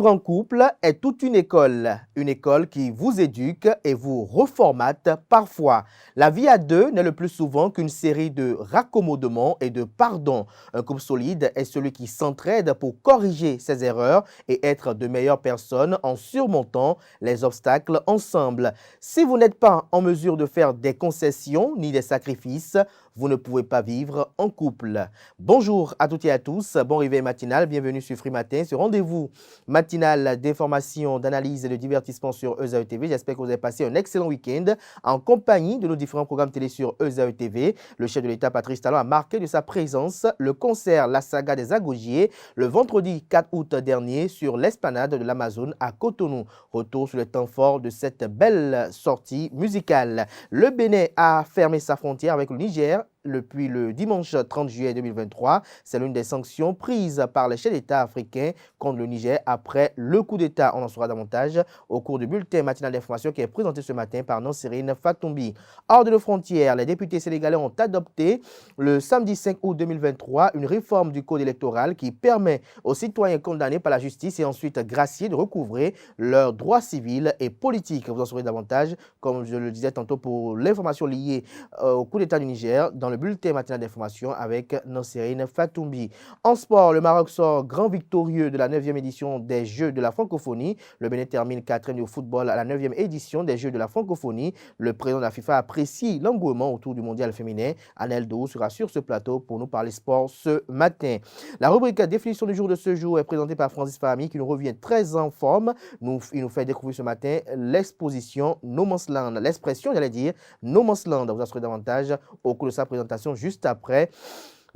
Vivre en couple est toute une école qui vous éduque et vous reformate parfois. La vie à deux n'est le plus souvent qu'une série de raccommodements et de pardons. Un couple solide est celui qui s'entraide pour corriger ses erreurs et être de meilleures personnes en surmontant les obstacles ensemble. Si vous n'êtes pas en mesure de faire des concessions ni des sacrifices, vous ne pouvez pas vivre en couple. Bonjour à toutes et à tous, bon réveil matinal, bienvenue sur Free Matin, ce rendez-vous matinal d'information, d'analyse et de divertissement sur ESAE TV. J'espère que vous avez passé un excellent week-end en compagnie de nos différents programmes télé sur ESAE TV. Le chef de l'État, Patrice Talon, a marqué de sa présence le concert La Saga des Agogiers le vendredi 4 août dernier sur l'esplanade de l'Amazone à Cotonou. Retour sur le temps fort de cette belle sortie musicale. Le Bénin a fermé sa frontière avec le Niger depuis le dimanche 30 juillet 2023. C'est l'une des sanctions prises par les chefs d'État africains contre le Niger après le coup d'État. On en saura davantage au cours du bulletin matinal d'information qui est présenté ce matin par Nansérine Fatoumbi. Hors de nos frontières, les députés sénégalais ont adopté le samedi 5 août 2023 une réforme du code électoral qui permet aux citoyens condamnés par la justice et ensuite graciés de recouvrer leurs droits civils et politiques. Vous en saurez davantage, comme je le disais tantôt, pour l'information liée au coup d'État du Niger dans le bulletin matinal d'information avec Nansérine Fatoumbi. En sport, le Maroc sort grand victorieux de la 9e édition des Jeux de la francophonie. Le Bénin termine 4e au football à la 9e édition des Jeux de la francophonie. Le président de la FIFA apprécie l'engouement autour du mondial féminin. Anel Dou sera sur ce plateau pour nous parler sport ce matin. La rubrique définition du jour de ce jour est présentée par Francis Fahmy qui nous revient très en forme. Il nous fait découvrir ce matin l'exposition No Man's Land, l'expression, j'allais dire, No Man's Land. Vous en saurez davantage au cours de sa présentation juste après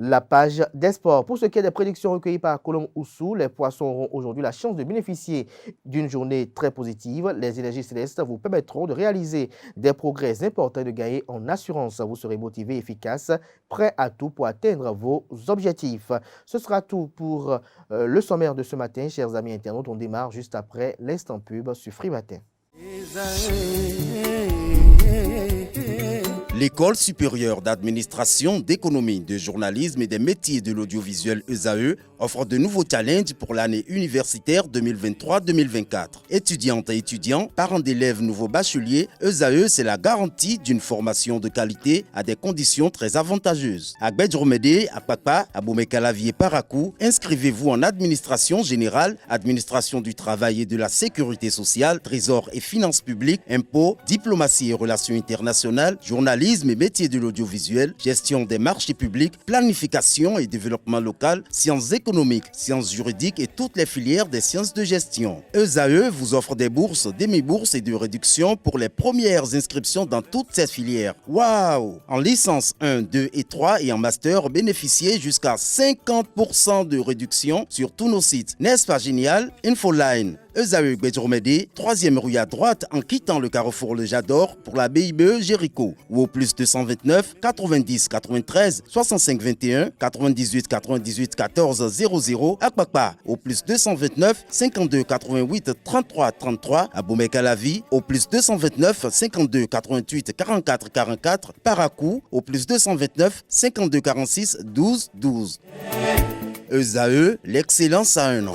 la page des sports. Pour ce qui est des prédictions recueillies par Colombe Oussou, les poissons auront aujourd'hui la chance de bénéficier d'une journée très positive. Les énergies célestes vous permettront de réaliser des progrès importants et de gagner en assurance. Vous serez motivé, efficace, prêt à tout pour atteindre vos objectifs. Ce sera tout pour le sommaire de ce matin, chers amis internautes. On démarre juste après l'instant pub sur Free Matin. L'École supérieure d'administration, d'économie, de journalisme et des métiers de l'audiovisuel ESAE offre de nouveaux challenges pour l'année universitaire 2023-2024. Étudiantes et étudiants, parents d'élèves nouveaux bacheliers, ESAE, c'est la garantie d'une formation de qualité à des conditions très avantageuses. À Gbedjromede, à Papa, à Boumekalavier, Parakou, inscrivez-vous en administration générale, administration du travail et de la sécurité sociale, trésor et finances publiques, impôts, diplomatie et relations internationales, journalisme et métiers de l'audiovisuel, gestion des marchés publics, planification et développement local, sciences économiques, sciences juridiques et toutes les filières des sciences de gestion. ESAE vous offre des bourses, demi-bourses et de réductions pour les premières inscriptions dans toutes ces filières. Waouh! En licence 1, 2 et 3 et en master, bénéficiez jusqu'à 50% de réduction sur tous nos sites. N'est-ce pas génial? Infoline. ESAE Gbedjromede, 3e rue à droite en quittant le carrefour Le Jador pour la BIBE Jéricho ou au plus 229 90 93 65 21 98 98 14 00 à Kpakpa au plus 229 52 88 33 33 à Boumekalavi au plus 229 52 88 44 44 Parakou au plus 229 52 46 12 12. ESAE, l'excellence à un nom.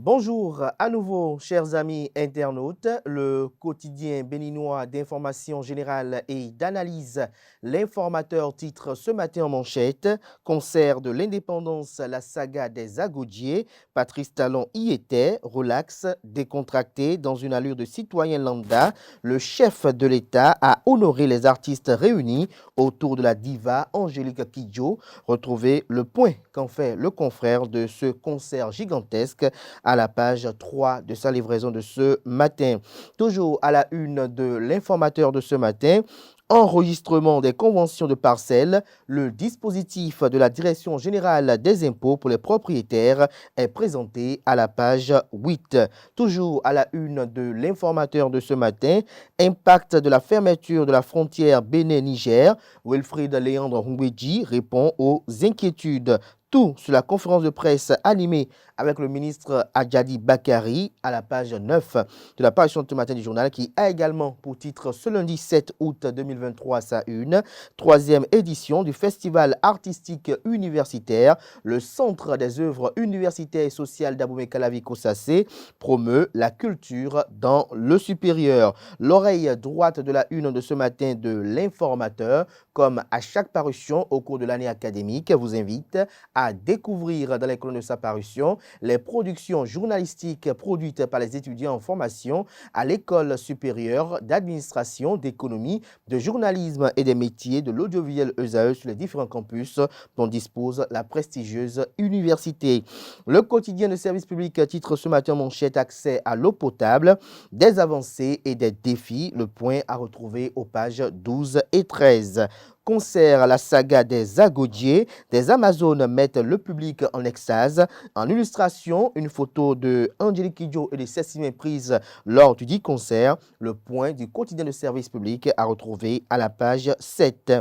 Bonjour à nouveau, chers amis internautes. Le quotidien béninois d'information générale et d'analyse, l'Informateur titre ce matin en manchette « Concert de l'indépendance, la saga des Agogiers ». Patrice Talon y était, relax, décontracté, dans une allure de citoyen lambda. Le chef de l'État a honoré les artistes réunis autour de la diva Angélique Kidjo. Retrouvez le point qu'en fait le confrère de ce concert gigantesque à la page 3 de sa livraison de ce matin. Toujours à la une de l'Informateur de ce matin, enregistrement des conventions de parcelles, le dispositif de la Direction générale des impôts pour les propriétaires est présenté à la page 8. Toujours à la une de l'informateur de ce matin, impact de la fermeture de la frontière Bénin-Niger, Wilfried Léandre Houmbédji répond aux inquiétudes. Tout sur la conférence de presse animée avec le ministre Adjadi Bakari à la page 9 de la parution de ce matin du journal qui a également pour titre ce lundi 7 août 2023 sa une, troisième édition du festival artistique universitaire. Le Centre des œuvres universitaires et sociales d'Abomey-Calavi-Kossacé promeut la culture dans le supérieur. L'oreille droite de la une de ce matin de l'informateur, comme à chaque parution au cours de l'année académique, vous invite à découvrir dans les colonnes de sa parution les productions journalistiques produites par les étudiants en formation à l'École supérieure d'administration, d'économie, de journalisme et des métiers de l'audiovisuel ESAE sur les différents campus dont dispose la prestigieuse université. Le quotidien de service public titre ce matin manchette accès à l'eau potable, des avancées et des défis. Le point à retrouver aux pages 12 et 13. Concert la saga des Agodiers, des Amazones mettent le public en extase. En illustration, une photo de Angélique Kidjo et de Cécile prise lors du dit concert. Le point du quotidien de service public à retrouver à la page 7.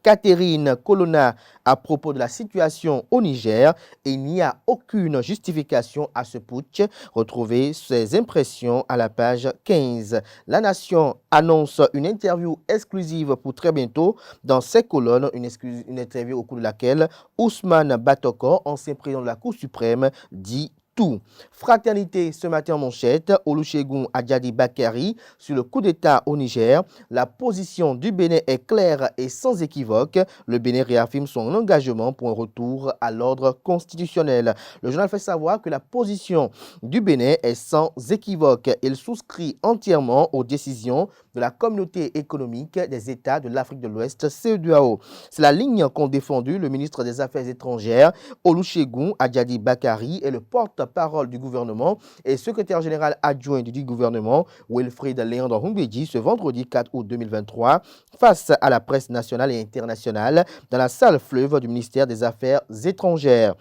Catherine Colonna à propos de la situation au Niger, il n'y a aucune justification à ce putsch. Retrouvez ses impressions à la page 15. La Nation annonce une interview exclusive pour très bientôt. Dans ces colonnes, une interview au cours de laquelle Ousmane Batoko, ancien président de la Cour suprême, dit tout. Fraternité ce matin en manchette, Olusegun Adjadi Bakari sur le coup d'État au Niger. La position du Bénin est claire et sans équivoque. Le Bénin réaffirme son engagement pour un retour à l'ordre constitutionnel. Le journal fait savoir que la position du Bénin est sans équivoque. Il souscrit entièrement aux décisions de la communauté économique des États de l'Afrique de l'Ouest, CEDEAO. C'est la ligne qu'ont défendu le ministre des Affaires étrangères, Olusegun Adjadi Bakari, et le porte-parole du gouvernement et secrétaire général adjoint du gouvernement, Wilfried Léandre Houmbédji, ce vendredi 4 août 2023, face à la presse nationale et internationale dans la salle fleuve du ministère des Affaires étrangères.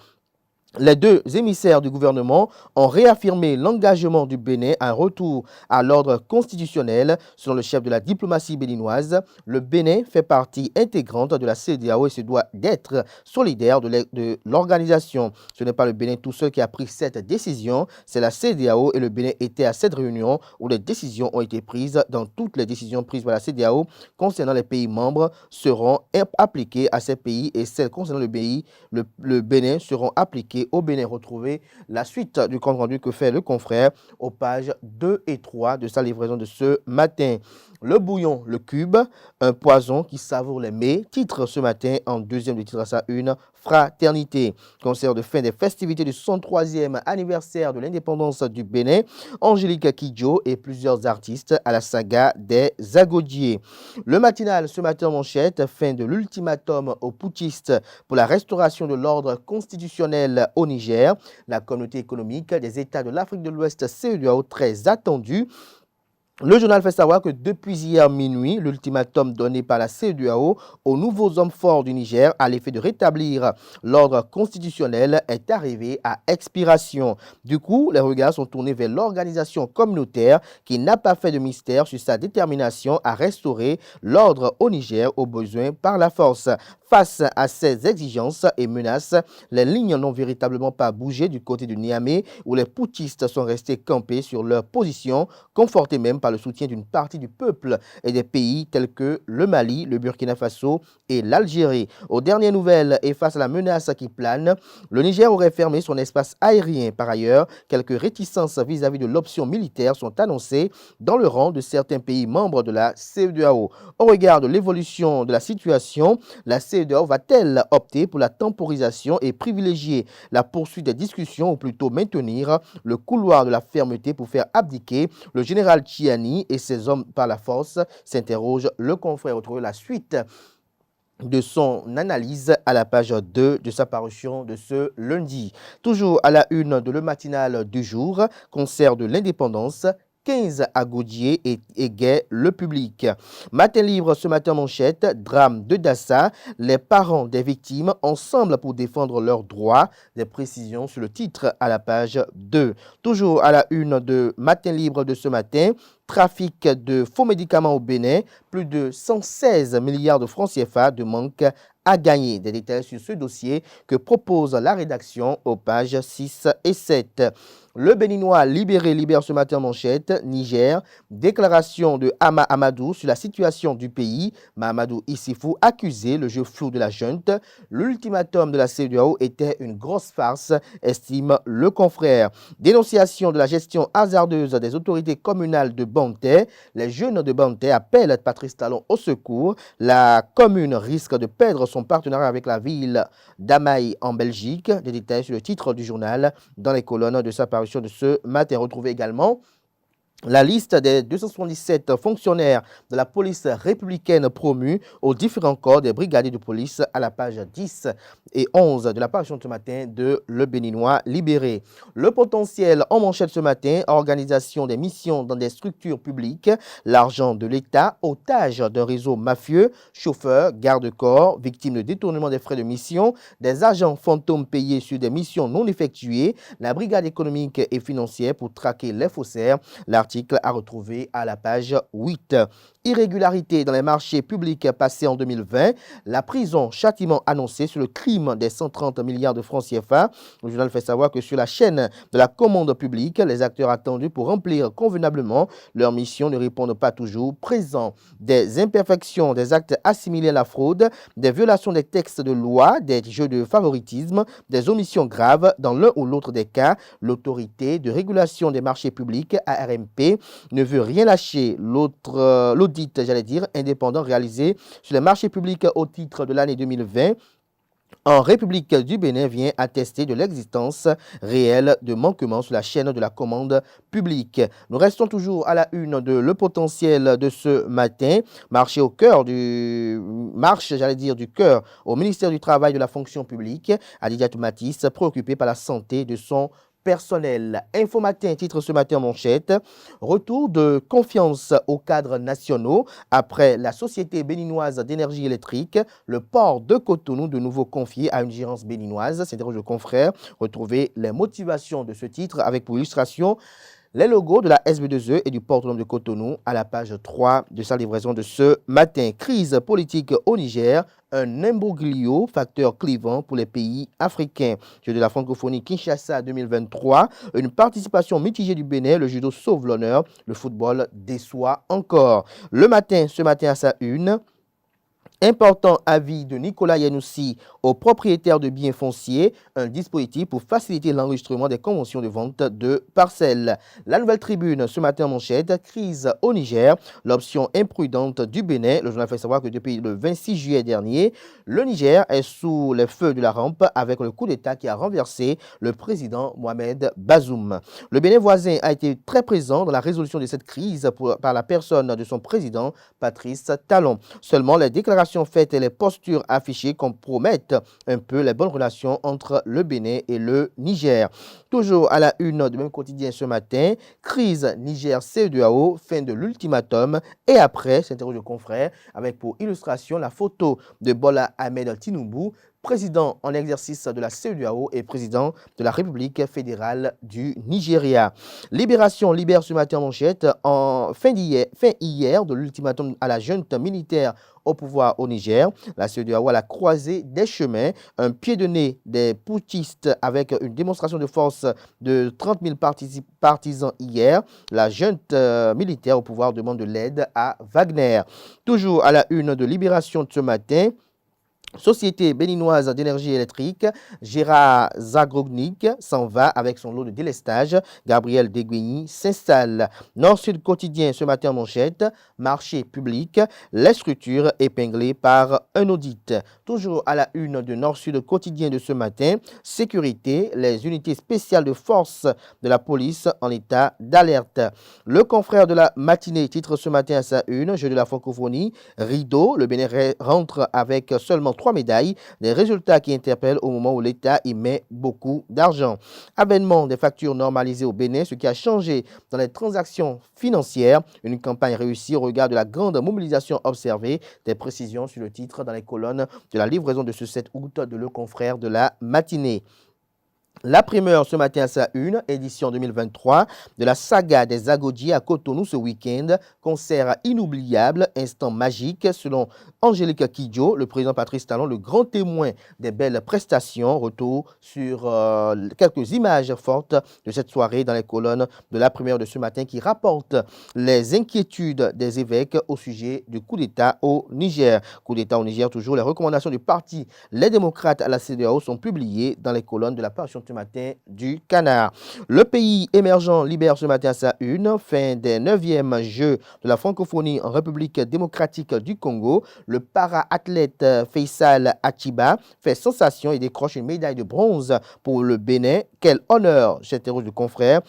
Les deux émissaires du gouvernement ont réaffirmé l'engagement du Bénin à un retour à l'ordre constitutionnel. Selon le chef de la diplomatie béninoise, le Bénin fait partie intégrante de la CEDEAO et se doit d'être solidaire de l'organisation. Ce n'est pas le Bénin tout seul qui a pris cette décision, c'est la CEDEAO et le Bénin était à cette réunion où les décisions ont été prises. Dans toutes les décisions prises par la CEDEAO concernant les pays membres seront appliquées à ces pays et celles concernant le Bénin seront appliquées au Bénin. Retrouver la suite du compte rendu que fait le confrère aux pages 2 et 3 de sa livraison de ce matin. Le bouillon, le cube, un poison qui savoure les mets, titre ce matin en deuxième du titre à sa une, Fraternité. Concert de fin des festivités du 63e anniversaire de l'indépendance du Bénin, Angélique Kidjo et plusieurs artistes à la saga des Agodiers. Le matinal ce matin en manchette, fin de l'ultimatum aux putschistes pour la restauration de l'ordre constitutionnel au Niger. La communauté économique des États de l'Afrique de l'Ouest, CEDEAO, très attendue. Le journal fait savoir que depuis hier minuit, l'ultimatum donné par la CEDEAO aux nouveaux hommes forts du Niger à l'effet de rétablir l'ordre constitutionnel est arrivé à expiration. Du coup, les regards sont tournés vers l'organisation communautaire qui n'a pas fait de mystère sur sa détermination à restaurer l'ordre au Niger au besoin par la force. Face à ces exigences et menaces, les lignes n'ont véritablement pas bougé du côté de Niamey où les putschistes sont restés campés sur leur position, confortés même par le soutien d'une partie du peuple et des pays tels que le Mali, le Burkina Faso et l'Algérie. Aux dernières nouvelles et face à la menace qui plane, le Niger aurait fermé son espace aérien. Par ailleurs, quelques réticences vis-à-vis de l'option militaire sont annoncées dans le rang de certains pays membres de la CEDEAO. Au regard de l'évolution de la situation, la CEDEAO va-t-elle opter pour la temporisation et privilégier la poursuite des discussions ou plutôt maintenir le couloir de la fermeté pour faire abdiquer le général Tchiani et ses hommes par la force, s'interroge le confrère. Retrouver la suite de son analyse à la page 2 de sa parution de ce lundi. Toujours à la une de le matinal du jour, concert de l'indépendance, 15 à Gaudier et égayent le public. Matin libre ce matin manchette, drame de Dassa, les parents des victimes ensemble pour défendre leurs droits. Des précisions sur le titre à la page 2. Toujours à la une de Matin libre de ce matin, trafic de faux médicaments au Bénin, plus de 116 milliards de francs CFA de manque à gagner. Des détails sur ce dossier que propose la rédaction aux pages 6 et 7. Le Béninois libéré libère ce matin manchette, Niger, déclaration de Hama Amadou sur la situation du pays. Mahamadou Issifou accusé le jeu flou de la junte. L'ultimatum de la CEDEAO était une grosse farce, estime le confrère. Dénonciation de la gestion hasardeuse des autorités communales de Banté. Les jeunes de Banté appellent Patrice Talon au secours. La commune risque de perdre son partenariat avec la ville d'Amaï en Belgique. Des détails sur le titre du journal dans les colonnes de sa parution de ce matin. Retrouvez également la liste des 277 fonctionnaires de la police républicaine promus aux différents corps des brigadiers de police à la page 10 et 11 de la parution de ce matin de Le Béninois libéré. Le potentiel en manchette ce matin, organisation des missions dans des structures publiques, l'argent de l'État, otage d'un réseau mafieux, chauffeurs, garde-corps, victimes de détournement des frais de mission, des agents fantômes payés sur des missions non effectuées, la brigade économique et financière pour traquer les faussaires. L'article à retrouver à la page 8. Irrégularité dans les marchés publics passés en 2020. La prison châtiment annoncé sur le crime des 130 milliards de francs CFA. Le journal fait savoir que sur la chaîne de la commande publique, les acteurs attendus pour remplir convenablement leur mission ne répondent pas toujours présents. Des imperfections, des actes assimilés à la fraude, des violations des textes de loi, des jeux de favoritisme, des omissions graves dans l'un ou l'autre des cas. L'autorité de régulation des marchés publics, ARMP, ne veut rien lâcher. L'audit, indépendant réalisé sur les marchés publics au titre de l'année 2020 en République du Bénin vient attester de l'existence réelle de manquements sur la chaîne de la commande publique. Nous restons toujours à la une de Le Potentiel de ce matin. Marche du cœur au ministère du Travail et de la Fonction publique. Adidiat Matisse, préoccupé par la santé de son personnel. Info Matin titre ce matin en manchette. Retour de confiance aux cadres nationaux après la Société béninoise d'énergie électrique. Le port de Cotonou de nouveau confié à une gérance béninoise. C'est le confrère. Retrouvez les motivations de ce titre avec pour illustration les logos de la SB2E et du port autonome de Cotonou à la page 3 de sa livraison de ce matin. Crise politique au Niger, un imbroglio, facteur clivant pour les pays africains. Jeux de la francophonie Kinshasa 2023, une participation mitigée du Bénin, le judo sauve l'honneur, le football déçoit encore. Le matin, ce matin à sa une, important avis de Nicolas Yanoussi aux propriétaires de biens fonciers, un dispositif pour faciliter l'enregistrement des conventions de vente de parcelles. La Nouvelle Tribune, ce matin en manchette, crise au Niger, l'option imprudente du Bénin. Le journal fait savoir que depuis le 26 juillet dernier, le Niger est sous les feux de la rampe avec le coup d'État qui a renversé le président Mohamed Bazoum. Le Bénin voisin a été très présent dans la résolution de cette crise par la personne de son président, Patrice Talon. Seulement, les déclarations faites et les postures affichées compromettent un peu les bonnes relations entre le Bénin et le Niger. Toujours à la une du même quotidien ce matin, crise Niger-CEDEAO, fin de l'ultimatum et après, s'interroge le confrère, avec pour illustration la photo de Bola Ahmed Tinubu, président en exercice de la CEDEAO et président de la République fédérale du Nigeria. Libération libère ce matin en manchette en fin hier de l'ultimatum à la junte militaire au pouvoir au Niger. La CEDEAO à la croisée des chemins, un pied de nez des putschistes avec une démonstration de force de 30 000 partisans hier. La junte militaire au pouvoir demande de l'aide à Wagner. Toujours à la une de Libération de ce matin, Société béninoise d'énergie électrique, Gérard Zagrognik s'en va avec son lot de délestage. Gabriel Deguigny s'installe. Nord-Sud quotidien ce matin en manchette, marché public, les structures épinglées par un audit. Toujours à la une de Nord-Sud quotidien de ce matin, sécurité, les unités spéciales de force de la police en état d'alerte. Le confrère de la matinée titre ce matin à sa une, jeu de la francophonie, rideau, le Bénin rentre avec seulement 3 médailles, des résultats qui interpellent au moment où l'État y met beaucoup d'argent. Avènement des factures normalisées au Bénin, ce qui a changé dans les transactions financières. Une campagne réussie au regard de la grande mobilisation observée. Des précisions sur le titre dans les colonnes de la livraison de ce 7 août de Le Confrère de la matinée. La primeur ce matin à sa une, édition 2023 de la saga des Agodiers à Cotonou ce week-end. Concert inoubliable, instant magique selon Angélique Kidjo, le président Patrice Talon, le grand témoin des belles prestations. Retour sur quelques images fortes de cette soirée dans les colonnes de la primeur de ce matin qui rapportent les inquiétudes des évêques au sujet du coup d'État au Niger. Coup d'État au Niger, toujours les recommandations du parti Les Démocrates à la CEDEAO sont publiées dans les colonnes de la parution ce matin du Canard. Le pays émergent libère ce matin à sa une, fin des 9e Jeux de la francophonie en République démocratique du Congo. Le para-athlète Faisal Achiba fait sensation et décroche une médaille de bronze pour le Bénin. Quel honneur, j'interroge le confrère,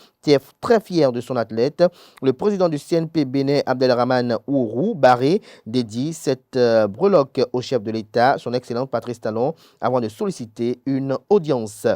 très fier de son athlète. Le président du CNP Bénin, Abdelrahman Ourou Barré, dédie cette breloque au chef de l'État, son excellence Patrice Talon, avant de solliciter une audience.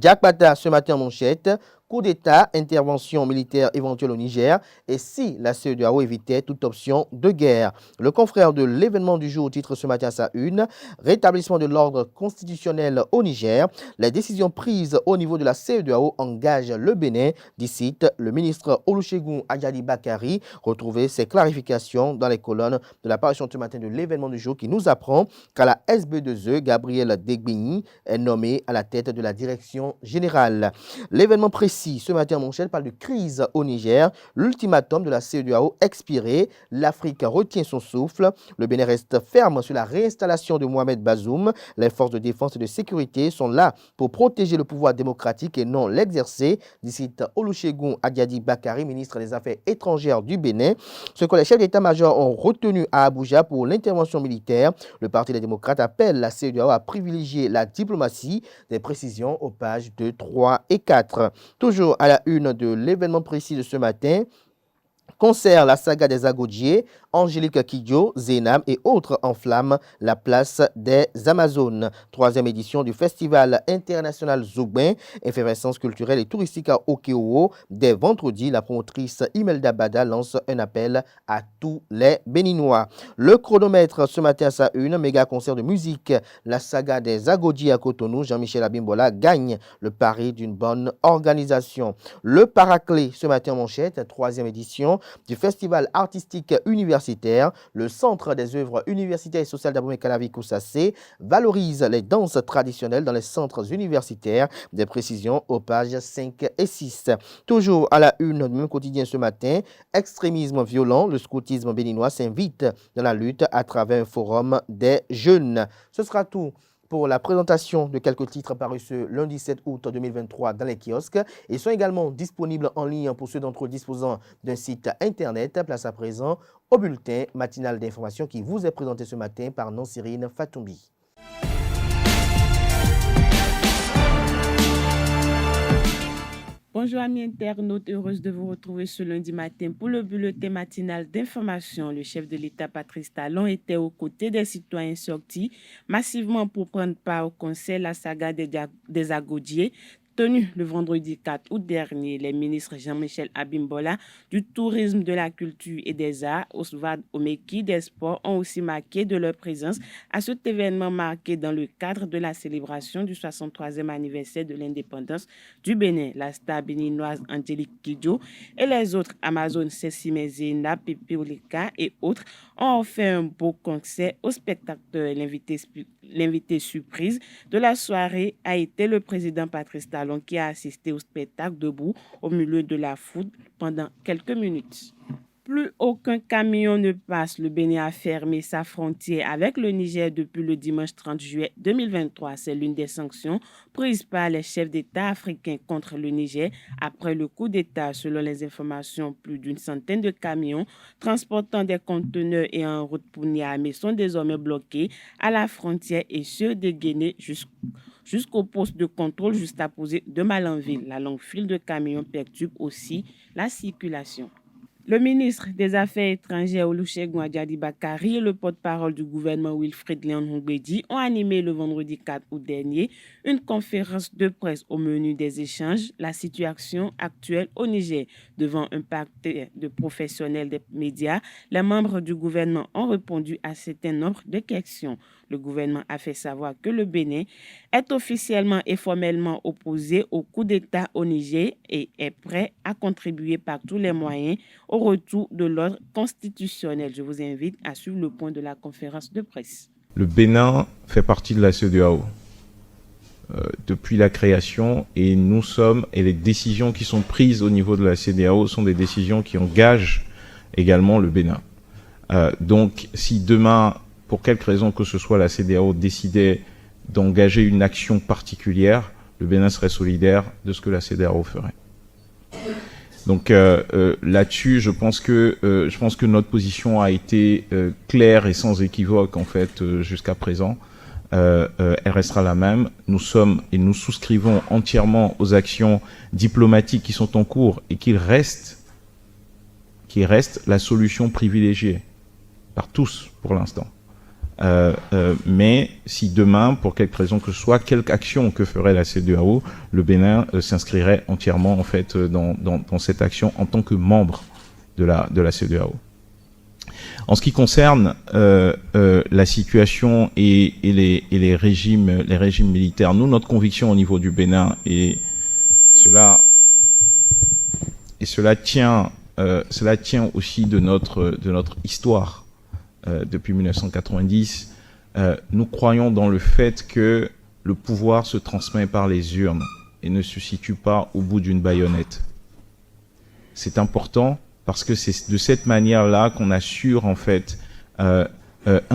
Jack Pata ce matin en manchette, coup d'État, intervention militaire éventuelle au Niger et si la CEDEAO évitait toute option de guerre. Le confrère de l'événement du jour titre ce matin à sa une, rétablissement de l'ordre constitutionnel au Niger. Les décisions prises au niveau de la CEDEAO engagent le Bénin, dit le ministre Olusegun Ajadi Bakari. Retrouvez ses clarifications dans les colonnes de la parution ce matin de l'événement du jour qui nous apprend qu'à la SB2E, Gabriel Degbigny est nommé à la tête de la direction générale. L'événement précis ce matin en manchette parle de crise au Niger. L'ultimatum de la CEDEAO expiré. L'Afrique retient son souffle. Le Bénin reste ferme sur la réinstallation de Mohamed Bazoum. Les forces de défense et de sécurité sont là pour protéger le pouvoir démocratique et non l'exercer, dit Olusegun Ajadi Bakari, ministre des Affaires étrangères du Bénin. Ce que les chefs d'état-major ont retenu à Abuja pour l'intervention militaire. Le Parti des démocrates appelle la CEDEAO à privilégier la diplomatie. Des précisions aux pages 2, 3 et 4. Toujours à la une de l'événement précis de ce matin, concert la saga des Agodiers, Angélique Kidjo, Zénam et autres enflamment la place des Amazones. 3e édition du Festival international Zoubin, effervescence culturelle et touristique à Okeowo. Dès vendredi, la promotrice Imelda Bada lance un appel à tous les Béninois. Le chronomètre ce matin à sa une, méga concert de musique, la saga des Agodiers à Cotonou. Jean-Michel Abimbola gagne le pari d'une bonne organisation. Le Paraclet ce matin en manchette, 3e édition du Festival artistique universitaire. Le Centre des œuvres universitaires et sociales d'Abomey-Calavi-Koussacé valorise les danses traditionnelles dans les centres universitaires. Des précisions aux pages 5 et 6. Toujours à la une du même quotidien ce matin, extrémisme violent, le scoutisme béninois s'invite dans la lutte à travers un forum des jeunes. Ce sera tout pour la présentation de quelques titres parus ce lundi 7 août 2023 dans les kiosques. Ils sont également disponibles en ligne pour ceux d'entre eux disposant d'un site internet. Place à présent au bulletin matinal d'information qui vous est présenté ce matin par Nancirine Fatoumbi. Bonjour amis internautes, heureuse de vous retrouver ce lundi matin pour le bulletin matinal d'information. Le chef de l'État Patrice Talon était aux côtés des citoyens sortis massivement pour prendre part au concert La Saga des Agodiers, tenu le vendredi 4 août dernier. Les ministres Jean-Michel Abimbola du Tourisme, de la Culture et des Arts, Oswald Omeki des Sports ont aussi marqué de leur présence à cet événement marqué dans le cadre de la célébration du 63e anniversaire de l'indépendance du Bénin. La star béninoise Angélique Kidjo et les autres Amazones Sessime Zena, Pepe Oleka et autres ont fait un beau concert aux spectateurs. L'invité surprise de la soirée a été le président Patrice Talon qui a assisté au spectacle debout au milieu de la foule pendant quelques minutes. Plus aucun camion ne passe. Le Bénin a fermé sa frontière avec le Niger depuis le dimanche 30 juillet 2023. C'est l'une des sanctions prises par les chefs d'État africains contre le Niger après le coup d'État. Selon les informations, plus d'une centaine de camions transportant des conteneurs et en route pour Niamey sont désormais bloqués à la frontière et ceux de Guinée jusqu'au poste de contrôle juste à poser de Malanville. La longue file de camions perturbe aussi la circulation. Le ministre des Affaires étrangères Olusegun Ajadi Bakari et le porte-parole du gouvernement Wilfrid Léon Ngbedi ont animé le vendredi 4 août dernier une conférence de presse au menu des échanges, la situation actuelle au Niger. Devant un parterre de professionnels des médias, les membres du gouvernement ont répondu à un certain nombre de questions. Le gouvernement a fait savoir que le Bénin est officiellement et formellement opposé au coup d'État au Niger et est prêt à contribuer par tous les moyens au retour de l'ordre constitutionnel. Je vous invite à suivre le point de la conférence de presse. Le Bénin fait partie de la CEDEAO depuis la création et les décisions qui sont prises au niveau de la CEDEAO sont des décisions qui engagent également le Bénin. Donc si demain, pour quelque raison que ce soit, la CEDEAO décidait d'engager une action particulière, le Bénin serait solidaire de ce que la CEDEAO ferait. Donc là-dessus, je pense que notre position a été claire et sans équivoque en fait jusqu'à présent. Elle restera la même. Nous sommes et nous souscrivons entièrement aux actions diplomatiques qui sont en cours et qui restent la solution privilégiée par tous pour l'instant. Mais si demain, pour quelque raison que ce soit, quelque action que ferait la CEDEAO, le Bénin s'inscrirait entièrement en fait dans cette action en tant que membre de la CEDEAO. En ce qui concerne la situation et les régimes militaires, nous, notre conviction au niveau du Bénin, et cela tient aussi de notre histoire. Depuis 1990, nous croyons dans le fait que le pouvoir se transmet par les urnes et ne se situe pas au bout d'une baïonnette. C'est important parce que c'est de cette manière-là qu'on assure en fait un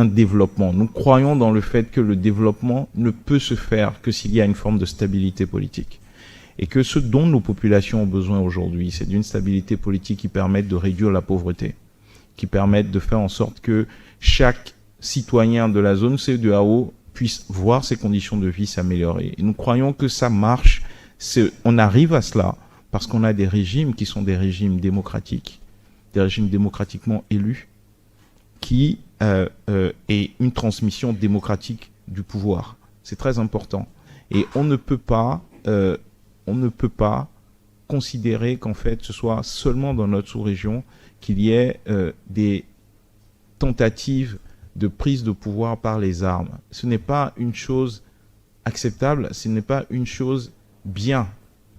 développement. Nous croyons dans le fait que le développement ne peut se faire que s'il y a une forme de stabilité politique. Et que ce dont nos populations ont besoin aujourd'hui, c'est d'une stabilité politique qui permette de réduire la pauvreté, qui permettent de faire en sorte que chaque citoyen de la zone CEDEAO puisse voir ses conditions de vie s'améliorer. Et nous croyons que ça marche. On arrive à cela parce qu'on a des régimes qui sont des régimes démocratiques, des régimes démocratiquement élus, qui est une transmission démocratique du pouvoir. C'est très important. Et on ne peut pas considérer qu'en fait ce soit seulement dans notre sous-région qu'il y ait des tentatives de prise de pouvoir par les armes. Ce n'est pas une chose acceptable, ce n'est pas une chose bien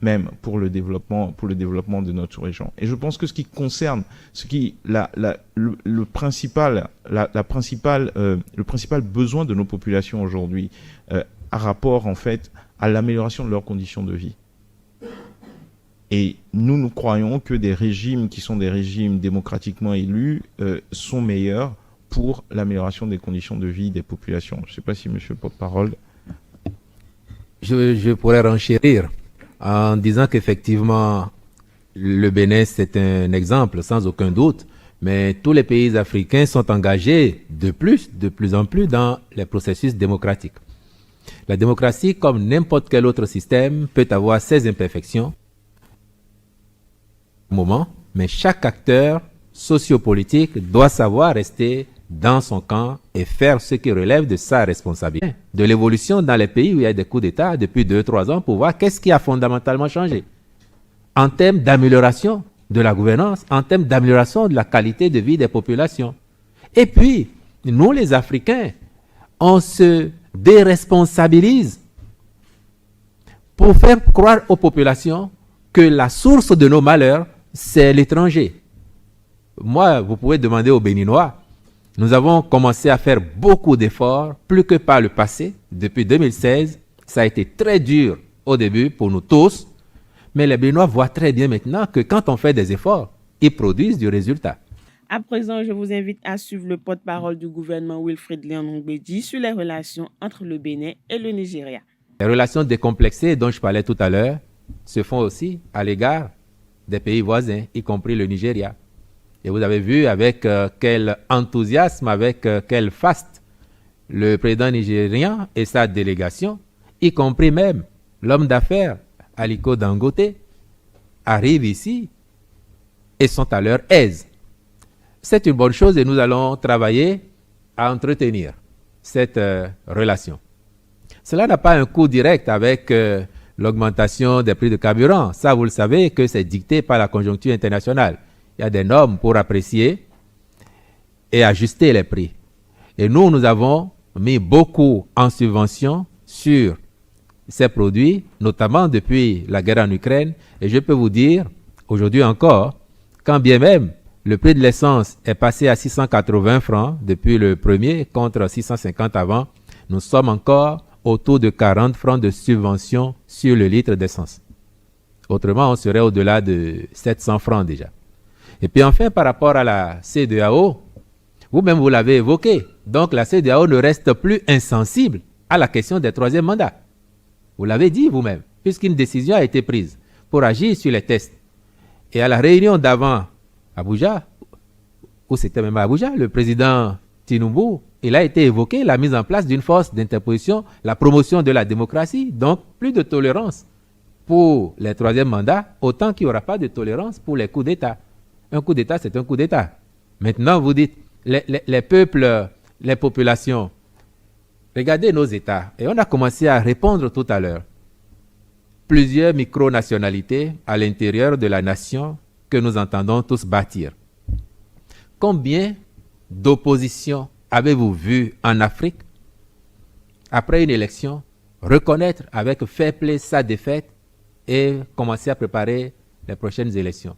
même pour le développement de notre sous-région. Et je pense que ce qui concerne, le principal besoin de nos populations aujourd'hui a rapport en fait à l'amélioration de leurs conditions de vie. Et nous croyons que des régimes qui sont des régimes démocratiquement élus sont meilleurs pour l'amélioration des conditions de vie des populations. Je ne sais pas si monsieur le porte-parole... Je pourrais renchérir en disant qu'effectivement, le Bénin, c'est un exemple, sans aucun doute, mais tous les pays africains sont engagés de plus en plus dans les processus démocratiques. La démocratie, comme n'importe quel autre système, peut avoir ses imperfections, mais chaque acteur sociopolitique doit savoir rester dans son camp et faire ce qui relève de sa responsabilité. De l'évolution dans les pays où il y a des coups d'État depuis 2-3 ans pour voir qu'est-ce qui a fondamentalement changé en termes d'amélioration de la gouvernance, en termes d'amélioration de la qualité de vie des populations. Et puis, nous les Africains, on se déresponsabilise pour faire croire aux populations que la source de nos malheurs, c'est l'étranger. Moi, vous pouvez demander aux Béninois, nous avons commencé à faire beaucoup d'efforts, plus que par le passé. Depuis 2016, ça a été très dur au début pour nous tous, mais les Béninois voient très bien maintenant que quand on fait des efforts, ils produisent du résultat. À présent, je vous invite à suivre le porte-parole du gouvernement Wilfrid Léon Ngbedi sur les relations entre le Bénin et le Nigeria. Les relations décomplexées dont je parlais tout à l'heure se font aussi à l'égard des pays voisins, y compris le Nigeria. Et vous avez vu avec quel enthousiasme, avec quel faste le président nigérien et sa délégation, y compris même l'homme d'affaires Aliko Dangote, arrivent ici et sont à leur aise. C'est une bonne chose et nous allons travailler à entretenir cette relation. Cela n'a pas un coût direct avec l'augmentation des prix de carburant. Ça, vous le savez que c'est dicté par la conjoncture internationale. Il y a des normes pour apprécier et ajuster les prix. Et nous avons mis beaucoup en subvention sur ces produits, notamment depuis la guerre en Ukraine. Et je peux vous dire, aujourd'hui encore, quand bien même le prix de l'essence est passé à 680 francs depuis le premier contre 650 avant, nous sommes encore autour de 40 francs de subvention sur le litre d'essence. Autrement, on serait au-delà de 700 francs déjà. Et puis enfin, par rapport à la CEDEAO, vous-même vous l'avez évoqué, donc la CEDEAO ne reste plus insensible à la question des troisièmes mandats. Vous l'avez dit vous-même, puisqu'une décision a été prise pour agir sur les tests. Et à la réunion d'avant Abuja, ou c'était même à Abuja, le président Tinubu, il a été évoqué la mise en place d'une force d'interposition, la promotion de la démocratie, donc plus de tolérance pour les troisièmes mandats, autant qu'il n'y aura pas de tolérance pour les coups d'État. Un coup d'État, c'est un coup d'État. Maintenant, vous dites, les peuples, les populations, regardez nos États. Et on a commencé à répondre tout à l'heure. Plusieurs micro-nationalités à l'intérieur de la nation que nous entendons tous bâtir. Combien d'oppositions avez-vous vu en Afrique, après une élection, reconnaître avec fair play sa défaite et commencer à préparer les prochaines élections?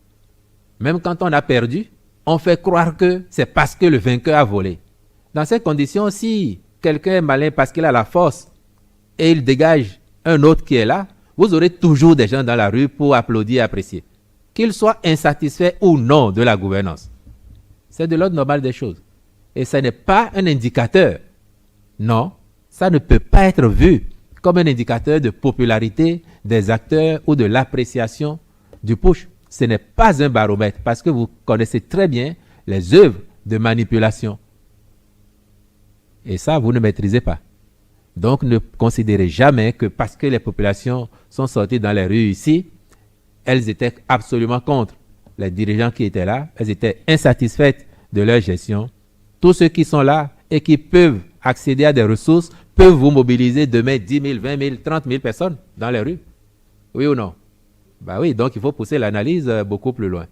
Même quand on a perdu, on fait croire que c'est parce que le vainqueur a volé. Dans ces conditions, si quelqu'un est malin parce qu'il a la force et il dégage un autre qui est là, vous aurez toujours des gens dans la rue pour applaudir et apprécier. Qu'ils soient insatisfaits ou non de la gouvernance. C'est de l'ordre normal des choses. Et ce n'est pas un indicateur. Non, ça ne peut pas être vu comme un indicateur de popularité des acteurs ou de l'appréciation du push. Ce n'est pas un baromètre parce que vous connaissez très bien les œuvres de manipulation. Et ça, vous ne maîtrisez pas. Donc, ne considérez jamais que parce que les populations sont sorties dans les rues ici, elles étaient absolument contre les dirigeants qui étaient là. Elles étaient insatisfaites de leur gestion. Tous ceux qui sont là et qui peuvent accéder à des ressources peuvent vous mobiliser demain 10 000, 20 000, 30 000 personnes dans les rues. Oui ou non? Bah oui, donc il faut pousser l'analyse beaucoup plus loin.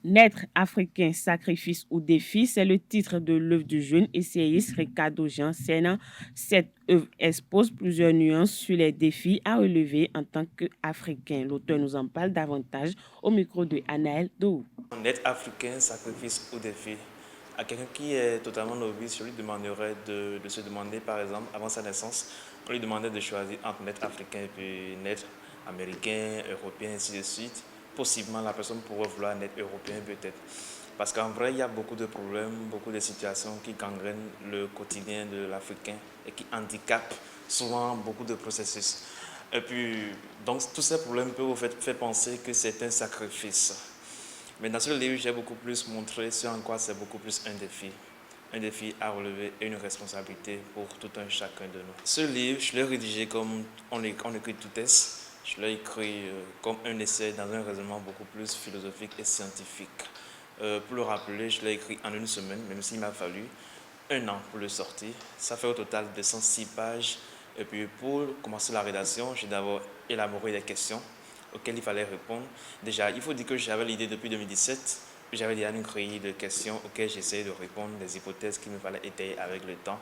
Naître africain, sacrifice ou défi, c'est le titre de l'œuvre du jeune essayiste Ricardo Jansen. Cette œuvre expose plusieurs nuances sur les défis à relever en tant qu'Africain. L'auteur nous en parle davantage au micro de Anaël Dou. Naître africain, sacrifice ou défi. À quelqu'un qui est totalement novice, je lui demanderais de se demander, par exemple, avant sa naissance, on lui demandait de choisir entre naître africain et puis naître américain, européen, ainsi de suite. Possiblement, la personne pourrait vouloir naître européen peut-être. Parce qu'en vrai, il y a beaucoup de problèmes, beaucoup de situations qui gangrènent le quotidien de l'Africain et qui handicapent souvent beaucoup de processus. Et puis, donc, tous ces problèmes peuvent vous faire penser que c'est un sacrifice. Mais dans ce livre, j'ai beaucoup plus montré ce en quoi c'est beaucoup plus un défi à relever et une responsabilité pour tout un chacun de nous. Ce livre, je l'ai rédigé comme on écrit tout test. Je l'ai écrit comme un essai dans un raisonnement beaucoup plus philosophique et scientifique. Pour le rappeler, je l'ai écrit en une semaine, même s'il m'a fallu 1 an pour le sortir. Ça fait au total 206 pages. Et puis pour commencer la rédaction, j'ai d'abord élaboré des questions auxquelles il fallait répondre. Déjà, il faut dire que j'avais l'idée depuis 2017. J'avais déjà une grille de questions auxquelles j'essayais de répondre, des hypothèses qu'il me fallait étayer avec le temps.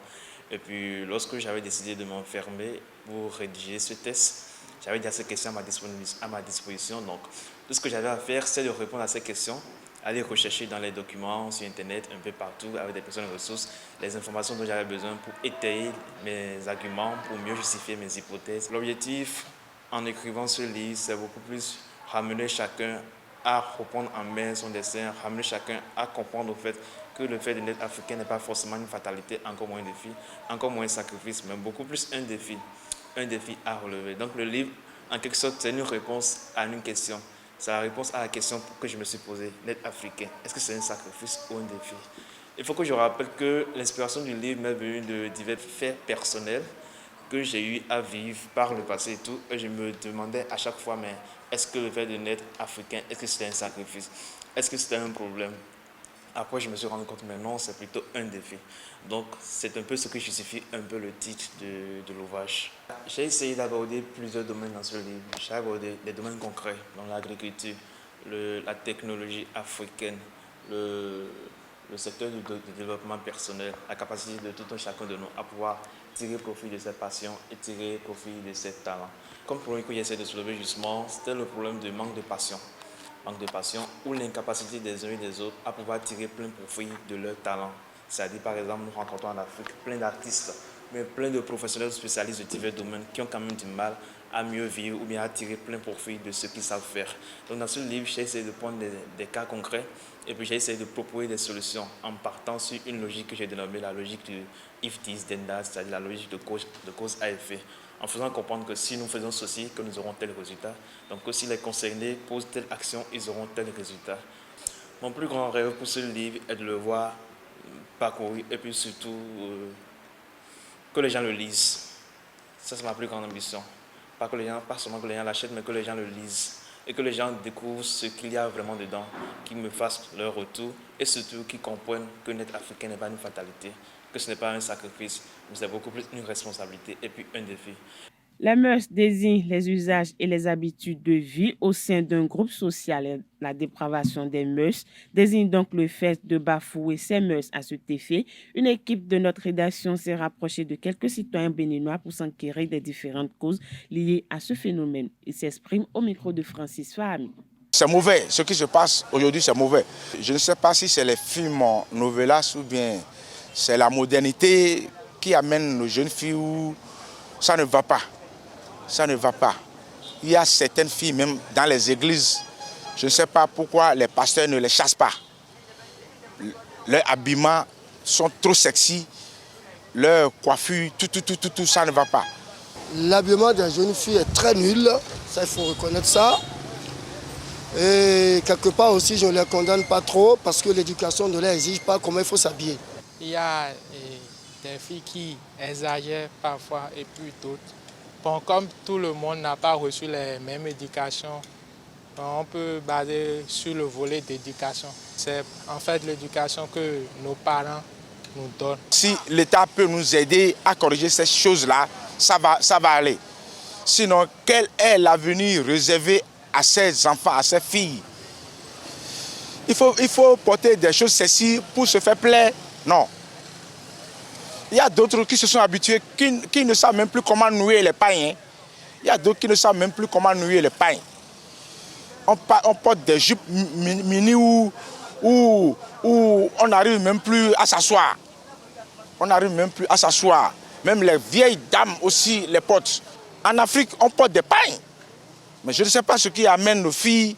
Et puis, lorsque j'avais décidé de m'enfermer pour rédiger ce test, j'avais déjà ces questions à ma disposition. Donc, tout ce que j'avais à faire, c'est de répondre à ces questions, aller rechercher dans les documents, sur Internet, un peu partout, avec des personnes ressources, les informations dont j'avais besoin pour étayer mes arguments, pour mieux justifier mes hypothèses. L'objectif, en écrivant ce livre, c'est beaucoup plus ramener chacun à reprendre en main son destin, ramener chacun à comprendre au fait que le fait d'être africain n'est pas forcément une fatalité, encore moins un défi, encore moins un sacrifice, mais beaucoup plus un défi à relever. Donc le livre, en quelque sorte, c'est une réponse à une question. C'est la réponse à la question que je me suis posée, l'être africain. Est-ce que c'est un sacrifice ou un défi? Il faut que je rappelle que l'inspiration du livre m'est venue de divers faits personnels que j'ai eu à vivre par le passé et tout. Et je me demandais à chaque fois, mais est-ce que le fait de naître africain, est-ce que c'était un sacrifice? Est-ce que c'était un problème? Après, je me suis rendu compte, mais non, c'est plutôt un défi. Donc, c'est un peu ce qui justifie un peu le titre de l'ouvrage. J'ai essayé d'aborder plusieurs domaines dans ce livre. J'ai abordé des domaines concrets, dans l'agriculture, la technologie africaine, le secteur du développement personnel, la capacité de tout un chacun de nous à pouvoir tirer profit de ses passions et tirer profit de ses talents. Comme problème que j'essaie de soulever justement, c'était le problème de manque de passion ou l'incapacité des uns et des autres à pouvoir tirer plein profit de leur talent. C'est-à-dire, par exemple, nous rencontrons en Afrique plein d'artistes, mais plein de professionnels spécialistes de divers domaines qui ont quand même du mal à mieux vivre ou bien à tirer plein profit de ce qu'ils savent faire. Donc dans ce livre, j'ai essayé de prendre des cas concrets et puis j'ai essayé de proposer des solutions en partant sur une logique que j'ai dénommée la logique du if this then that, c'est-à-dire la logique de cause à effet, en faisant comprendre que si nous faisons ceci, que nous aurons tel résultat. Donc que si les concernés posent telle action, ils auront tel résultat. Mon plus grand rêve pour ce livre est de le voir parcourir et puis surtout que les gens le lisent. Ça, c'est ma plus grande ambition. Pas seulement que les gens l'achètent, mais que les gens le lisent. Et que les gens découvrent ce qu'il y a vraiment dedans, qu'ils me fassent leur retour et surtout qu'ils comprennent que n'être africain n'est pas une fatalité, que ce n'est pas un sacrifice, mais c'est beaucoup plus une responsabilité et puis un défi. Les mœurs désignent les usages et les habitudes de vie au sein d'un groupe social. La dépravation des mœurs désigne donc le fait de bafouer ces mœurs. À cet effet, une équipe de notre rédaction s'est rapprochée de quelques citoyens béninois pour s'enquérir des différentes causes liées à ce phénomène. Il s'exprime au micro de Francis Fahami. C'est mauvais, ce qui se passe aujourd'hui c'est mauvais. Je ne sais pas si c'est les films novelas ou bien c'est la modernité qui amène nos jeunes filles où ça ne va pas. Ça ne va pas. Il y a certaines filles, même dans les églises, je ne sais pas pourquoi les pasteurs ne les chassent pas. Leurs habillements sont trop sexy, leur coiffure, tout, ça ne va pas. L'habillement des jeunes filles est très nul, ça il faut reconnaître ça. Et quelque part aussi, je ne les condamne pas trop parce que l'éducation ne leur exige pas comment il faut s'habiller. Il y a des filles qui exagèrent parfois et puis d'autres. Bon, comme tout le monde n'a pas reçu les mêmes éducations, on peut baser sur le volet d'éducation. C'est en fait l'éducation que nos parents nous donnent. Si l'État peut nous aider à corriger ces choses-là, ça va aller. Sinon, quel est l'avenir réservé à ces enfants, à ces filles? Il faut porter des choses sexy pour se faire plaisir. Non. Il y a d'autres qui se sont habitués, qui ne savent même plus comment nouer les pains. Il y a d'autres qui ne savent même plus comment nouer les pains. On porte des jupes mini où on n'arrive même plus à s'asseoir. On n'arrive même plus à s'asseoir. Même les vieilles dames aussi les portent. En Afrique, on porte des pains. Mais je ne sais pas ce qui amène nos filles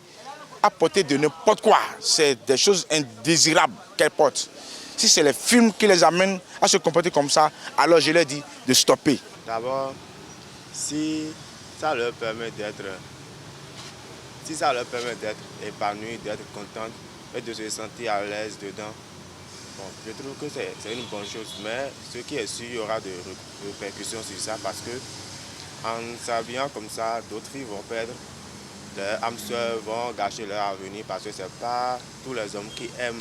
à porter de n'importe quoi. C'est des choses indésirables qu'elles portent. Si c'est les films qui les amènent à se comporter comme ça, alors je leur dis de stopper. D'abord, si ça leur permet d'être épanouis, d'être contents et de se sentir à l'aise dedans, bon, je trouve que c'est une bonne chose. Mais ce qui est sûr, il y aura des répercussions sur ça parce que en s'habillant comme ça, d'autres filles vont perdre, leurs âmes sœurs vont gâcher leur avenir parce que ce n'est pas tous les hommes qui aiment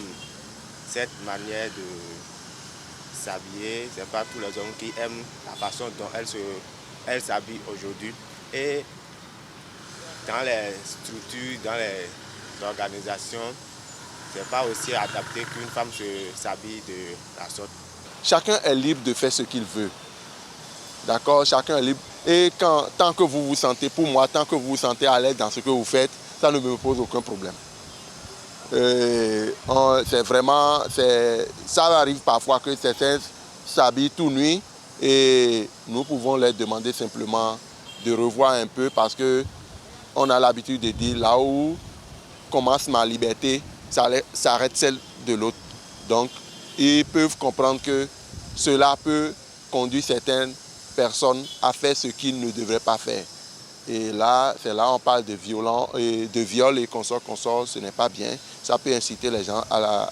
cette manière de s'habiller, ce n'est pas tous les hommes qui aiment la façon dont elles s'habillent aujourd'hui. Et dans les structures, dans les organisations, ce n'est pas aussi adapté qu'une femme s'habille de la sorte. Chacun est libre de faire ce qu'il veut. D'accord? Chacun est libre. Et tant que vous vous sentez, pour moi, tant que vous vous sentez à l'aise dans ce que vous faites, ça ne me pose aucun problème. C'est vraiment, ça arrive parfois que certains s'habillent tout nuit et nous pouvons leur demander simplement de revoir un peu parce qu'on a l'habitude de dire là où commence ma liberté, ça s'arrête celle de l'autre. Donc, ils peuvent comprendre que cela peut conduire certaines personnes à faire ce qu'ils ne devraient pas faire. Et là, c'est là on parle de viol et consorts, ce n'est pas bien. Ça peut inciter les gens à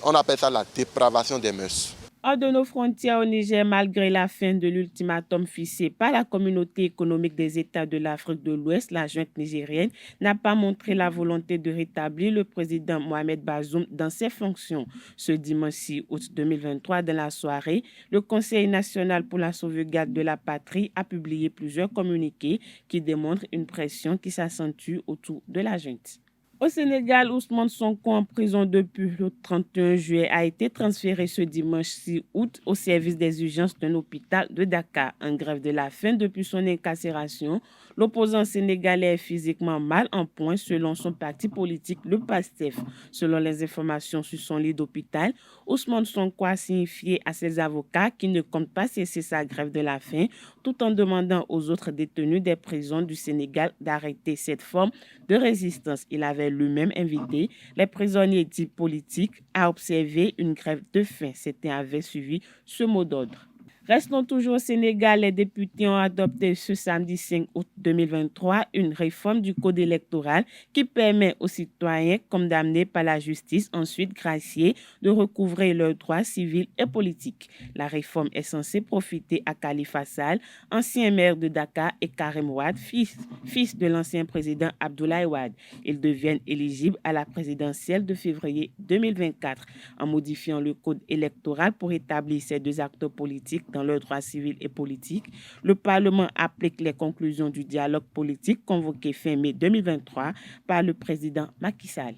on appelle ça la dépravation des mœurs. Hors de nos frontières au Niger, malgré la fin de l'ultimatum fixé par la communauté économique des États de l'Afrique de l'Ouest, la junte nigérienne n'a pas montré la volonté de rétablir le président Mohamed Bazoum dans ses fonctions. Ce dimanche 6 août 2023, dans la soirée, le Conseil national pour la sauvegarde de la patrie a publié plusieurs communiqués qui démontrent une pression qui s'accentue autour de la junte. Au Sénégal, Ousmane Sonko, en prison depuis le 31 juillet, a été transféré ce dimanche 6 août au service des urgences d'un hôpital de Dakar. En grève de la faim depuis son incarcération, l'opposant sénégalais est physiquement mal en point selon son parti politique, le PASTEF. Selon les informations sur son lit d'hôpital, Ousmane Sonko a signifié à ses avocats qu'il ne compte pas cesser sa grève de la faim, tout en demandant aux autres détenus des prisons du Sénégal d'arrêter cette forme de résistance. Il avait lui-même invité les prisonniers dits politiques à observer une grève de faim. C'était avait suivi ce mot d'ordre. Restons toujours au Sénégal. Les députés ont adopté ce samedi 5 août 2023 une réforme du code électoral qui permet aux citoyens condamnés par la justice, ensuite graciés, de recouvrer leurs droits civils et politiques. La réforme est censée profiter à Khalifa Sall, ancien maire de Dakar, et Karim Wade, fils de l'ancien président Abdoulaye Wade. Ils deviennent éligibles à la présidentielle de février 2024. En modifiant le code électoral pour établir ces deux acteurs politiques dans leurs droits civils et politiques, le Parlement applique les conclusions du dialogue politique convoqué fin mai 2023 par le président Macky Sall.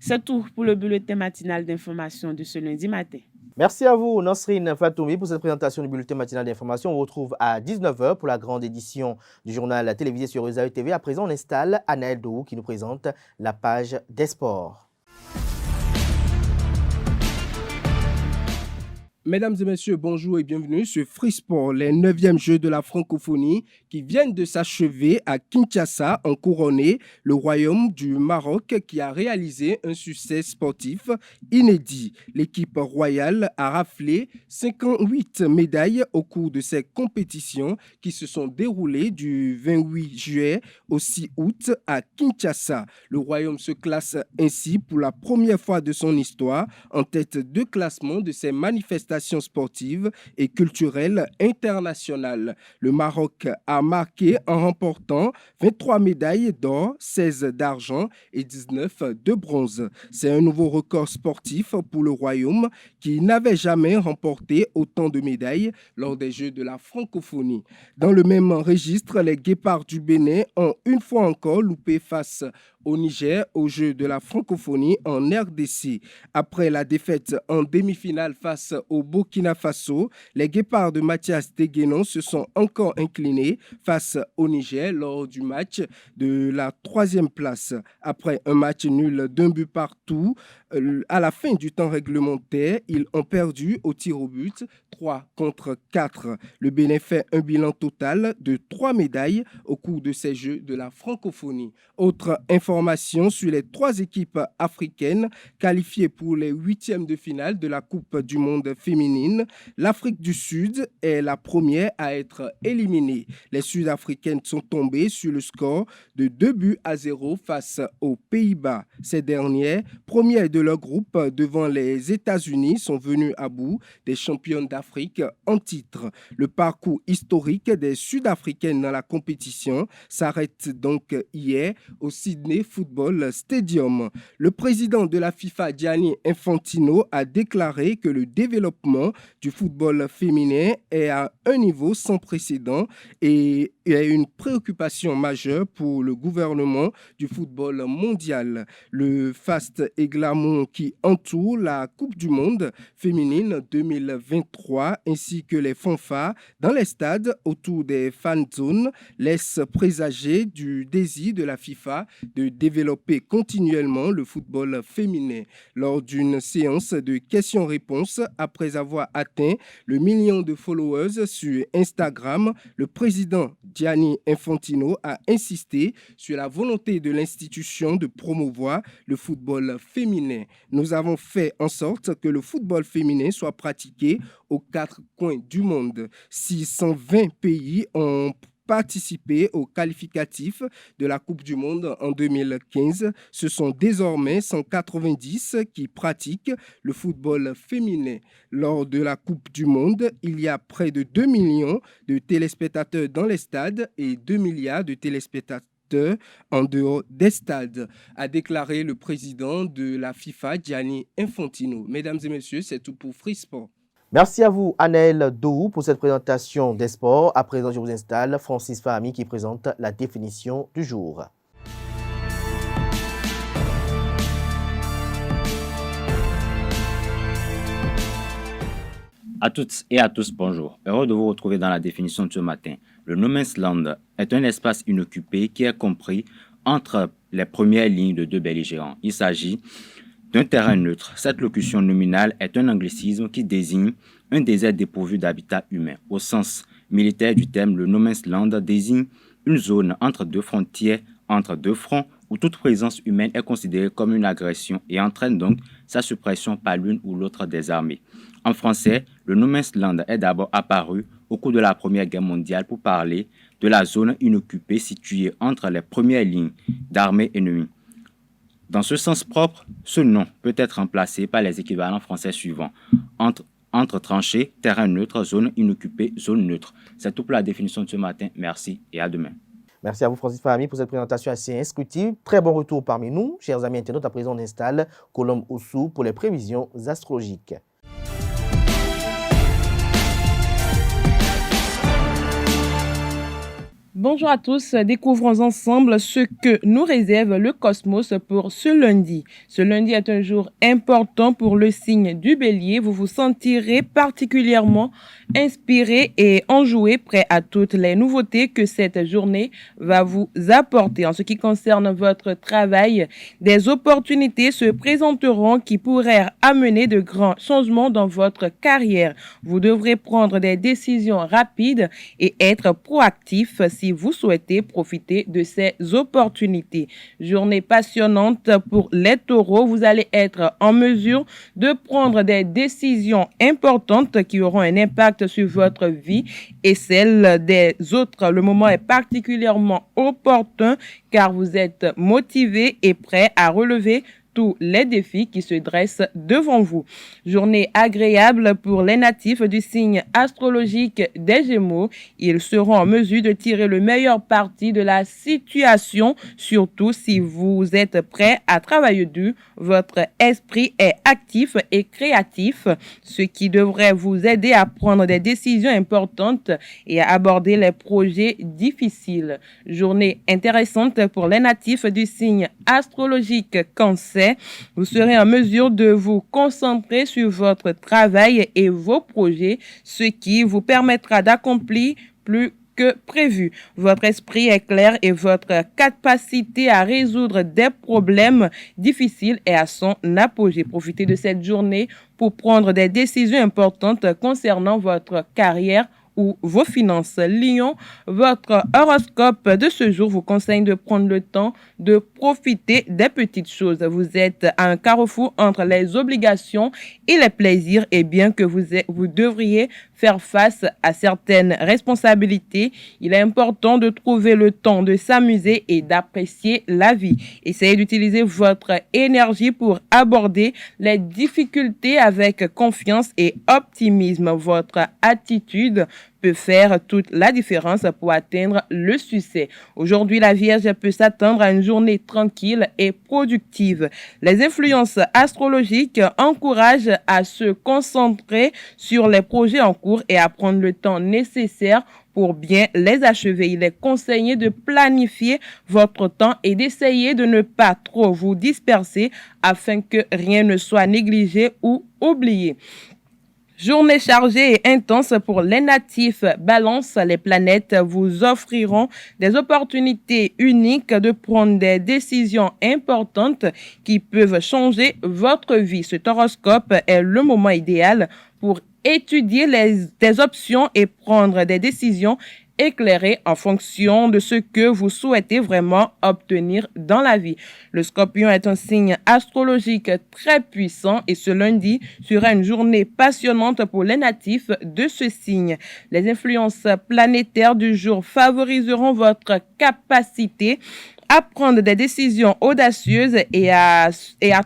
C'est tout pour le bulletin matinal d'information de ce lundi matin. Merci à vous, Nasrine Fatoumi, pour cette présentation du bulletin matinal d'information. On vous retrouve à 19h pour la grande édition du journal télévisé sur ESAE TV. À présent, on installe Anaël Dohou qui nous présente la page des sports. Mesdames et messieurs, bonjour et bienvenue sur Free Sport, les 9e Jeux de la francophonie qui viennent de s'achever à Kinshasa ont couronné le royaume du Maroc qui a réalisé un succès sportif inédit. L'équipe royale a raflé 58 médailles au cours de ces compétitions qui se sont déroulées du 28 juillet au 6 août à Kinshasa. Le royaume se classe ainsi pour la première fois de son histoire en tête de classement de ces manifestations sportives et culturelles internationales. Le Maroc a marqué en remportant 23 médailles d'or, 16 d'argent et 19 de bronze. C'est un nouveau record sportif pour le royaume qui n'avait jamais remporté autant de médailles lors des Jeux de la francophonie. Dans le même registre, les Guépards du Bénin ont une fois encore loupé face au Niger aux Jeux de la francophonie en RDC. Après la défaite en demi-finale face au Burkina Faso, les Guépards de Mathias Deguenon se sont encore inclinés face au Niger lors du match de la 3e place. Après un match nul d'un but partout, à la fin du temps réglementaire, ils ont perdu au tir au but 3-4. Le Bénin fait un bilan total de 3 médailles au cours de ces Jeux de la francophonie. Autre information sur les 3 équipes africaines qualifiées pour les 8e de finale de la Coupe du monde féminine. L'Afrique du Sud est la première à être éliminée. Les Sud-Africaines sont tombées sur le score de 2-0 face aux Pays-Bas. Ces dernières, premières de leur groupe devant les États-Unis, sont venues à bout des championnes d'Afrique en titre. Le parcours historique des Sud-Africaines dans la compétition s'arrête donc hier au Sydney Football Stadium. Le président de la FIFA, Gianni Infantino, a déclaré que le développement du football féminin est à un niveau sans précédent et est une préoccupation majeure pour le gouvernement du football mondial. Le faste et glamour qui entoure la Coupe du monde féminine 2023 ainsi que les fanfares dans les stades autour des fan zones laissent présager du désir de la FIFA de développer continuellement le football féminin. Lors d'une séance de questions-réponses après avoir atteint le 1 million de followers sur Instagram, le président Gianni Infantino a insisté sur la volonté de l'institution de promouvoir le football féminin. Nous avons fait en sorte que le football féminin soit pratiqué aux 4 coins du monde. 620 pays ont participer aux qualificatifs de la Coupe du Monde en 2015. Ce sont désormais 190 qui pratiquent le football féminin. Lors de la Coupe du Monde, il y a près de 2 millions de téléspectateurs dans les stades et 2 milliards de téléspectateurs en dehors des stades, a déclaré le président de la FIFA, Gianni Infantino. Mesdames et messieurs, c'est tout pour Free Sport. Merci à vous, Anaël Dou, pour cette présentation des sports. À présent, je vous installe Francis Fahami qui présente la définition du jour. À toutes et à tous, bonjour. Heureux de vous retrouver dans la définition de ce matin. Le No Man's Land est un espace inoccupé qui est compris entre les premières lignes de deux belligérants. Il s'agit d'un terrain neutre. Cette locution nominale est un anglicisme qui désigne un désert dépourvu d'habitat humain. Au sens militaire du terme, le No Man's Land désigne une zone entre deux frontières, entre deux fronts, où toute présence humaine est considérée comme une agression et entraîne donc sa suppression par l'une ou l'autre des armées. En français, le No Man's Land est d'abord apparu au cours de la Première Guerre mondiale pour parler de la zone inoccupée située entre les premières lignes d'armées ennemies. Dans ce sens propre, ce nom peut être remplacé par les équivalents français suivants. Entre tranchées, terrain neutre, zone inoccupée, zone neutre. C'est tout pour la définition de ce matin. Merci et à demain. Merci à vous, Francis Fahami, pour cette présentation assez instructive. Très bon retour parmi nous. Chers amis internautes, à présent, on installe Colombe Oussou pour les prévisions astrologiques. Bonjour à tous, découvrons ensemble ce que nous réserve le cosmos pour ce lundi. Ce lundi est un jour important pour le signe du Bélier. Vous vous sentirez particulièrement inspiré et enjoué, prêt à toutes les nouveautés que cette journée va vous apporter. En ce qui concerne votre travail, des opportunités se présenteront qui pourraient amener de grands changements dans votre carrière. Vous devrez prendre des décisions rapides et être proactif si vous souhaitez profiter de ces opportunités. Journée passionnante pour les taureaux. Vous allez être en mesure de prendre des décisions importantes qui auront un impact sur votre vie et celle des autres. Le moment est particulièrement opportun car vous êtes motivé et prêt à relever tous les défis qui se dressent devant vous. Journée agréable pour les natifs du signe astrologique des Gémeaux. Ils seront en mesure de tirer le meilleur parti de la situation, surtout si vous êtes prêt à travailler dur. Votre esprit est actif et créatif, ce qui devrait vous aider à prendre des décisions importantes et à aborder les projets difficiles. Journée intéressante pour les natifs du signe astrologique Cancer. Vous serez en mesure de vous concentrer sur votre travail et vos projets, ce qui vous permettra d'accomplir plus que prévu. Votre esprit est clair et votre capacité à résoudre des problèmes difficiles est à son apogée. Profitez de cette journée pour prendre des décisions importantes concernant votre carrière ou vos finances. Lion, votre horoscope de ce jour vous conseille de prendre le temps de profiter des petites choses. Vous êtes à un carrefour entre les obligations et les plaisirs et bien que vous devriez faire face à certaines responsabilités, il est important de trouver le temps de s'amuser et d'apprécier la vie. Essayez d'utiliser votre énergie pour aborder les difficultés avec confiance et optimisme. Votre attitude peut faire toute la différence pour atteindre le succès. Aujourd'hui, la Vierge peut s'attendre à une journée tranquille et productive. Les influences astrologiques encouragent à se concentrer sur les projets en cours et à prendre le temps nécessaire pour bien les achever. Il est conseillé de planifier votre temps et d'essayer de ne pas trop vous disperser afin que rien ne soit négligé ou oublié. Journée chargée et intense pour les natifs Balance. Les planètes vous offriront des opportunités uniques de prendre des décisions importantes qui peuvent changer votre vie. Cet horoscope est le moment idéal pour étudier des options et prendre des décisions éclairé en fonction de ce que vous souhaitez vraiment obtenir dans la vie. Le Scorpion est un signe astrologique très puissant et ce lundi sera une journée passionnante pour les natifs de ce signe. Les influences planétaires du jour favoriseront votre capacité à prendre des décisions audacieuses et à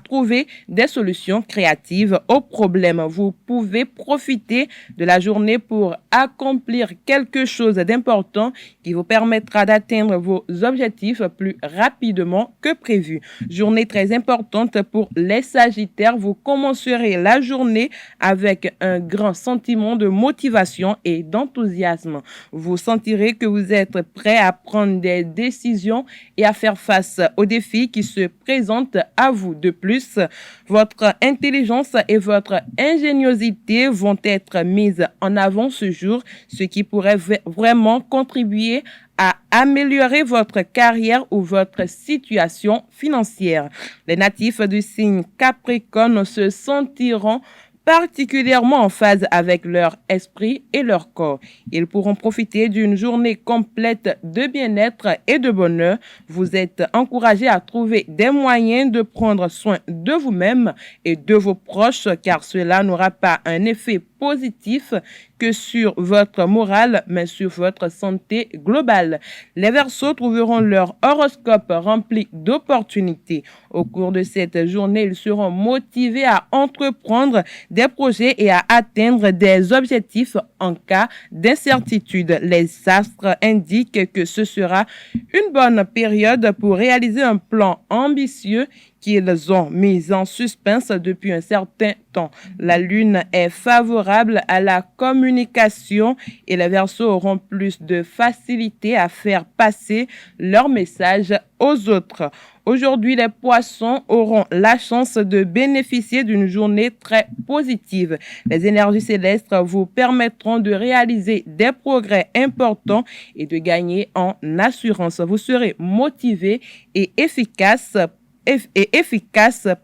trouver des solutions créatives aux problèmes. Vous pouvez profiter de la journée pour accomplir quelque chose d'important qui vous permettra d'atteindre vos objectifs plus rapidement que prévu. Journée très importante pour les Sagittaires. Vous commencerez la journée avec un grand sentiment de motivation et d'enthousiasme. Vous sentirez que vous êtes prêt à prendre des décisions et à faire face aux défis qui se présentent à vous. De plus, votre intelligence et votre ingéniosité vont être mises en avant ce jour, ce qui pourrait vraiment contribuer à améliorer votre carrière ou votre situation financière. Les natifs du signe Capricorne se sentiront particulièrement en phase avec leur esprit et leur corps. Ils pourront profiter d'une journée complète de bien-être et de bonheur. Vous êtes encouragés à trouver des moyens de prendre soin de vous-même et de vos proches, car cela n'aura pas un effet positif que sur votre morale, mais sur votre santé globale. Les Verseaux trouveront leur horoscope rempli d'opportunités. Au cours de cette journée, ils seront motivés à entreprendre des projets et à atteindre des objectifs en cas d'incertitude. Les astres indiquent que ce sera une bonne période pour réaliser un plan ambitieux qu'ils ont mis en suspens depuis un certain temps. La lune est favorable à la communication et les Verseaux auront plus de facilité à faire passer leur message aux autres. Aujourd'hui, les Poissons auront la chance de bénéficier d'une journée très positive. Les énergies célestes vous permettront de réaliser des progrès importants et de gagner en assurance. Vous serez motivé et efficace,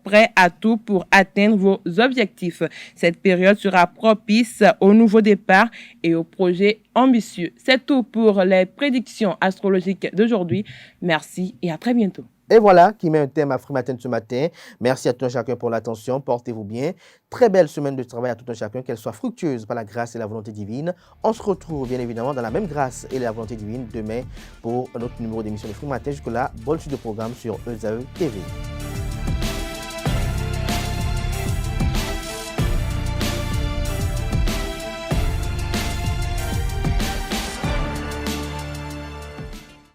prêt à tout pour atteindre vos objectifs. Cette période sera propice aux nouveaux départs et aux projets ambitieux. C'est tout pour les prédictions astrologiques d'aujourd'hui. Merci et à très bientôt. Et voilà qui met un thème à Freematin ce matin. Merci à tout un chacun pour l'attention. Portez-vous bien. Très belle semaine de travail à tout un chacun, qu'elle soit fructueuse par la grâce et la volonté divine. On se retrouve bien évidemment dans la même grâce et la volonté divine demain pour un autre numéro d'émission de Freematin. Jusque-là, bonne suite de programme sur ESAE TV.